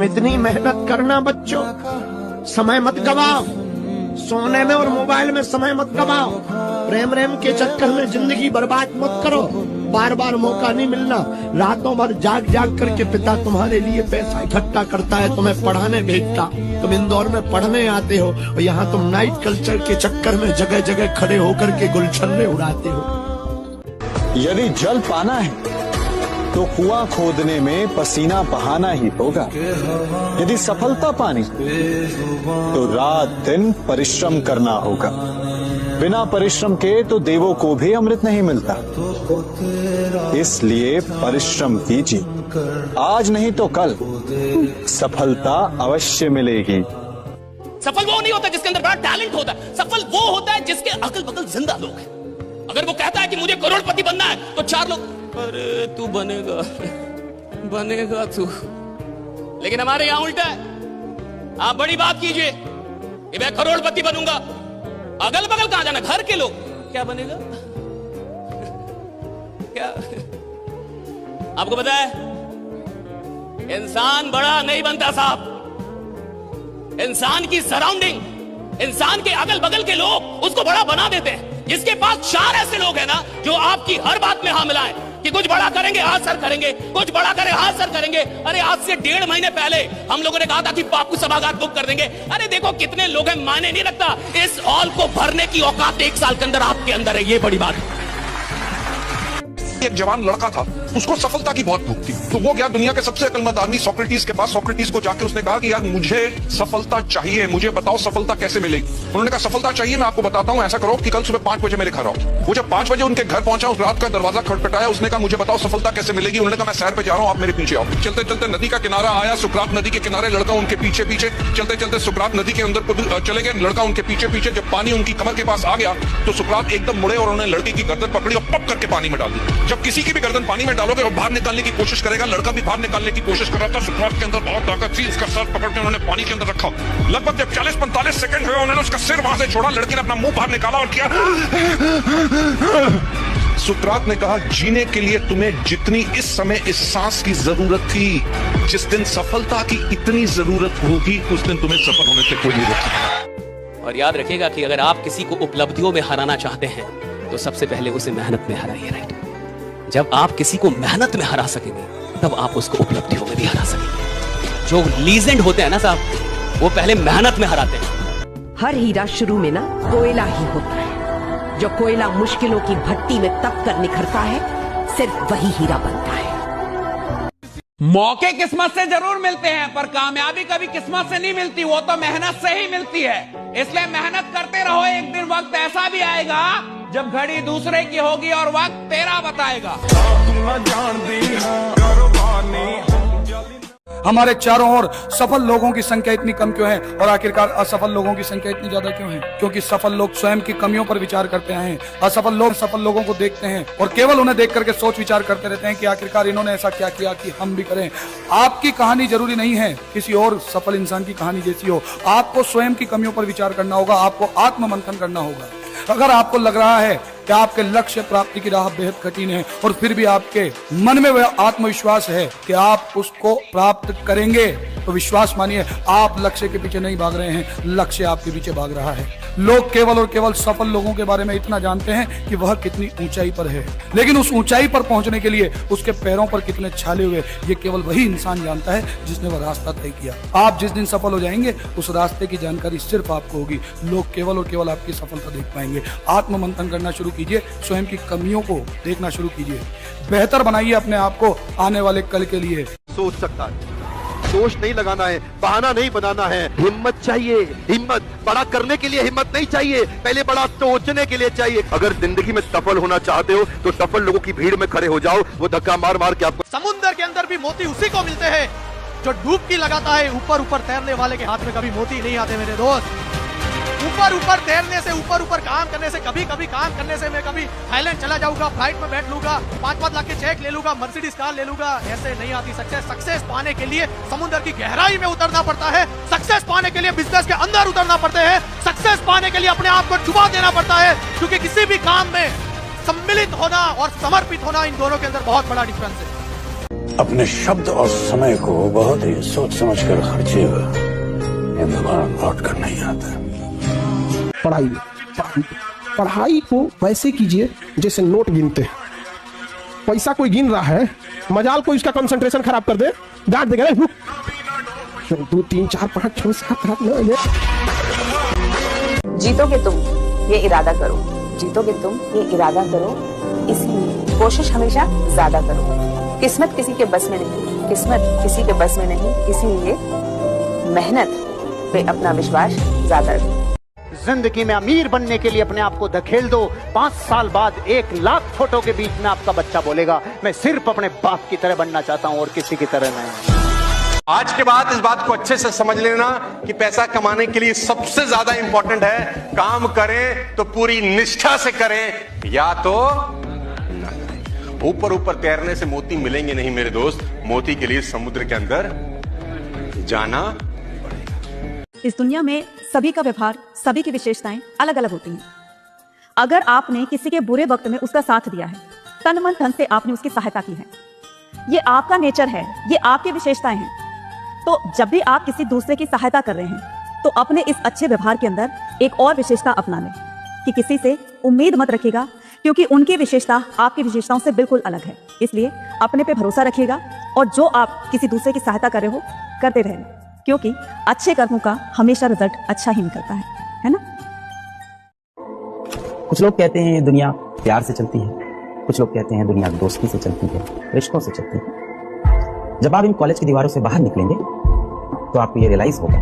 इतनी मेहनत करना बच्चों, समय मत गवाओ, सोने में और मोबाइल में समय मत गवाओ, प्रेम रेम के चक्कर में जिंदगी बर्बाद मत करो। बार बार मौका नहीं मिलना। रातों भर जाग जाग करके पिता तुम्हारे लिए पैसा इकट्ठा करता है, तुम्हें पढ़ाने भेजता, तुम इंदौर में पढ़ने आते हो और यहाँ तुम नाइट कल्चर के चक्कर में जगह जगह खड़े होकर के गुलछर्रे उड़ाते हो। यदि जल पाना है तो कुआं खोदने में पसीना बहाना ही होगा। यदि सफलता पानी तो रात दिन परिश्रम करना होगा। बिना परिश्रम के तो देवों को भी अमृत नहीं मिलता। इसलिए परिश्रम कीजिए, आज नहीं तो कल सफलता अवश्य मिलेगी। सफल वो नहीं होता जिसके अंदर बड़ा टैलेंट होता है, सफल वो होता है जिसके अगल बगल जिंदा लोग हैं। अगर वो कहता है कि मुझे करोड़पति बनना है तो चार लोग, अरे तू बनेगा बनेगा तू। लेकिन हमारे यहां उल्टा है, आप बड़ी बात कीजिए कि मैं करोड़पति बनूंगा, अगल बगल कहां जाना, घर के लोग क्या बनेगा क्या। आपको पता है इंसान बड़ा नहीं बनता साहब, इंसान की सराउंडिंग, इंसान के अगल बगल के लोग उसको बड़ा बना देते हैं। जिसके पास चार ऐसे लोग हैं ना जो आपकी हर बात में हाँ मिलाएं कि कुछ बड़ा करेंगे हाँ सर करेंगे, कुछ बड़ा करें हाँ सर करेंगे। अरे आज से 1.5 महीने पहले हम लोगों ने कहा था कि बापू सभागार बुक कर देंगे। अरे देखो कितने लोग हैं, माने नहीं रखता। इस हॉल को भरने की औकात 1 साल के अंदर आपके अंदर है, ये बड़ी बात है। एक जवान लड़का था, उसको सफलता की बहुत भूख थी, तो वो गया दुनिया के सबसे अक्लमंद आदमी सोक्रेटिस के पास। सोक्रेटिस को जाके उसने कहा कि यार मुझे सफलता चाहिए, मुझे बताओ सफलता कैसे मिलेगी। उन्होंने कहा सफलता चाहिए, मैं आपको बताता हूँ, ऐसा करो कि कल सुबह 5 बजे मेरे घर आओ। वो जब 5 बजे उनके घर पहुंचा, उस रात का दरवाजा खटखटाया, उसने कहा मुझे बताओ सफलता कैसे मिलेगी। उन्होंने कहा मैं सैर पे जा रहा हूँ, आप मेरे पीछे आओ। चलते चलते नदी का किनारा आया, सुकरात नदी के किनारे, लड़का उनके पीछे पीछे चलते चलते सुकरात नदी के अंदर चले गए, लड़का उनके पीछे पीछे। जब पानी उनकी कमर के पास आ गया तो सुकरात एकदम मुड़े और उन्होंने लड़की की गर्दन पकड़ी और पप करके पानी में डाल दी। जब किसी की भी गर्दन पानी में डालोगे और बाहर निकालने की कोशिश करेगा, लड़का भी बाहर निकालने की कोशिश कर रहा था। सुकरात के अंदर बहुत ताकत थी, इसका सर पकड़ के उन्होंने पानी के अंदर रखा। लगभग जब 40-45 सेकंड हुए, उन्होंने उसका सिर वहां से छोड़ा, लड़की ने अपना मुंह बाहर निकाला और किया। सुकरात ने कहा जीने के लिए तुम्हें जितनी इस समय इस सांस की जरूरत थी, जिस दिन सफलता की इतनी जरूरत होगी उस दिन तुम्हें सफल होने से कोई नहीं रोकेगा। और याद रखिएगा कि अगर आप किसी को उपलब्धियों में हराना चाहते हैं तो सबसे पहले उसे मेहनत में हराइए, राइट। जब आप किसी को मेहनत में हरा सकेंगे तब आप उसको उपलब्धियों में भी हरा सकेंगे। जो लीजेंड होते हैं ना साहब, वो पहले मेहनत में हराते हैं। हर हीरा शुरू में ना कोयला ही होता है। जो कोयला मुश्किलों की भट्टी में तप कर निखरता है, सिर्फ वही हीरा बनता है। मौके किस्मत से जरूर मिलते हैं, पर कामयाबी कभी किस्मत से नहीं मिलती, वो तो मेहनत से ही मिलती है। इसलिए मेहनत करते रहो, एक दिन वक्त ऐसा भी आएगा जब घड़ी दूसरे की होगी और वक्त तेरा बताएगा। हमारे चारों ओर सफल लोगों की संख्या इतनी कम क्यों है, और आखिरकार असफल लोगों की संख्या इतनी ज्यादा क्यों है? क्योंकि सफल लोग स्वयं की कमियों पर विचार करते हैं, असफल लोग सफल लोगों को देखते हैं और केवल उन्हें देख करके सोच विचार करते रहते हैं कि आखिरकार इन्होंने ऐसा क्या किया कि हम भी करें। आपकी कहानी जरूरी नहीं है किसी और सफल इंसान की कहानी जैसी हो। आपको स्वयं की कमियों पर विचार करना होगा, आपको आत्ममंथन करना होगा। अगर आपको लग रहा है कि आपके लक्ष्य प्राप्ति की राह बेहद कठिन है और फिर भी आपके मन में वह आत्मविश्वास है कि आप उसको प्राप्त करेंगे, तो विश्वास मानिए आप लक्ष्य के पीछे नहीं भाग रहे हैं, लक्ष्य आपके पीछे भाग रहा है। लोग केवल और केवल सफल लोगों के बारे में इतना जानते हैं कि वह कितनी ऊंचाई पर है, लेकिन उस ऊंचाई पर पहुंचने के लिए उसके पैरों पर कितने छाले हुए, ये केवल वही इंसान जानता है जिसने वह रास्ता तय किया। आप जिस दिन सफल हो जाएंगे उस रास्ते की जानकारी सिर्फ आपको होगी। लोग केवल और केवल आपकी सफलता देख पाएंगे। आत्ममंथन करना शुरू कीजिए, स्वयं की कमियों को देखना शुरू कीजिए, बेहतर बनाइए अपने आप को आने वाले कल के लिए। सोच सकता है, दोष नहीं लगाना है, बहाना नहीं बनाना है, हिम्मत चाहिए। हिम्मत बड़ा करने के लिए हिम्मत नहीं चाहिए, पहले बड़ा सोचने के लिए चाहिए। अगर जिंदगी में सफल होना चाहते हो तो सफल लोगों की भीड़ में खड़े हो जाओ, वो धक्का मार मार के आपको। समुद्र के अंदर भी मोती उसी को मिलते हैं जो डुबकी लगाता है। ऊपर ऊपर तैरने वाले के हाथ में कभी मोती नहीं आते मेरे दोस्त। ऊपर ऊपर तैरने से, ऊपर ऊपर काम करने से, कभी कभी काम करने से मैं कभी थाईलैंड चला जाऊंगा, फ्लाइट में बैठ लूंगा, 5-5 लाख के चेक ले लूंगा, मर्सिडीज कार ले लूंगा, ऐसे नहीं आती सक्सेस। सक्सेस पाने के लिए समुद्र की गहराई में उतरना पड़ता है, सक्सेस पाने के लिए बिजनेस के अंदर उतरना पड़ता है, सक्सेस पाने के लिए अपने आप को डुबा देना पड़ता है। क्योंकि किसी भी काम में सम्मिलित होना और समर्पित होना, इन दोनों के अंदर बहुत बड़ा डिफरेंस है। अपने शब्द और समय को बहुत ही सोच समझ कर खर्चेगा, ये दोबारा लौट कर नहीं आता। पढ़ाई को वैसे कीजिए जैसे नोट गिनते हैं। पैसा कोई गिन रहा है, मजाल कोई उसका कंसंट्रेशन खराब कर दे, डांट देगा 2 3 4 5 6 7 8 9। जीतोगे तुम, ये इरादा करो। जीतोगे तुम, ये इरादा करो। इसलिए कोशिश हमेशा ज्यादा करो। किस्मत किसी के बस में नहीं, किस्मत किसी के बस में नहीं। इसीलिए मेहनत पे अपना विश्वास ज्यादा रखो। जिंदगी में अमीर बनने के लिए अपने आप को धकेल दो। 5 साल बाद 1 लाख फोटो के बीच में आपका बच्चा बोलेगा, मैं सिर्फ अपने बाप की तरह बनना चाहता हूं और किसी की तरह नहीं। आज के बाद इस बात को अच्छे से समझ लेना कि पैसा कमाने के लिए सबसे ज्यादा इंपॉर्टेंट है, काम करें तो पूरी निष्ठा से करें, या तो ऊपर ऊपर तैरने से मोती मिलेंगे नहीं मेरे दोस्त। मोती के लिए समुद्र के अंदर जाना। इस दुनिया में सभी का व्यवहार, सभी की विशेषताएं अलग अलग होती हैं। अगर आपने किसी के बुरे वक्त में उसका साथ दिया है, तन मन धन से आपने उसकी सहायता की है, ये आपका नेचर है, ये आपकी विशेषताएं हैं। तो जब भी आप किसी दूसरे की सहायता कर रहे हैं तो अपने इस अच्छे व्यवहार के अंदर एक और विशेषता अपना लें कि किसी से उम्मीद मत रखिएगा, क्योंकि उनकी विशेषता आपकी विशेषताओं से बिल्कुल अलग है। इसलिए अपने पे भरोसा रखिएगा और जो आप किसी दूसरे की सहायता कर रहे हो करते रहना, क्योंकि अच्छे कर्मों का हमेशा रिजल्ट अच्छा ही निकलता है ना। कुछ लोग कहते हैं दुनिया प्यार से चलती है, कुछ लोग कहते हैं दुनिया दोस्ती से चलती है, रिश्तों से चलती है। जब आप इन कॉलेज की दीवारों से बाहर निकलेंगे तो आपको ये रियलाइज होगा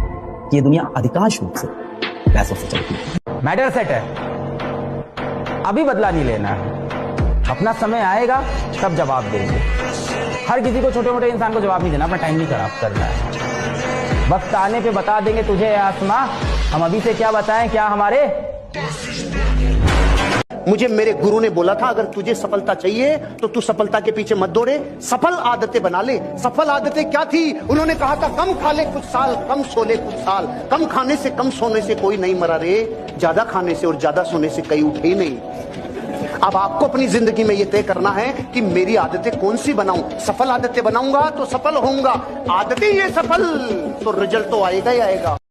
कि ये दुनिया अधिकांश रूप से पैसों से चलती है। मैटर सेट है, अभी बदला नहीं लेना है, अपना समय आएगा तब जवाब देंगे। हर किसी को, छोटे मोटे इंसान को जवाब नहीं देना, अपना टाइम नहीं खराब करना है। वक्त आने पे बता देंगे तुझे आसमां, हम अभी से क्या बताएं क्या हमारे। मुझे मेरे गुरु ने बोला था, अगर तुझे सफलता चाहिए तो तू सफलता के पीछे मत दौड़े, सफल आदतें बना ले। सफल आदतें क्या थी? उन्होंने कहा था कम खा ले कुछ साल, कम सो ले कुछ साल। कम खाने से कम सोने से कोई नहीं मरा रे, ज्यादा खाने से और ज्यादा सोने से कई उठे ही नहीं। अब आपको अपनी जिंदगी में यह तय करना है कि मेरी आदतें कौन सी बनाऊं। सफल आदतें बनाऊंगा तो सफल होऊंगा, आदतें ये सफल तो रिजल्ट तो आएगा ही आएगा।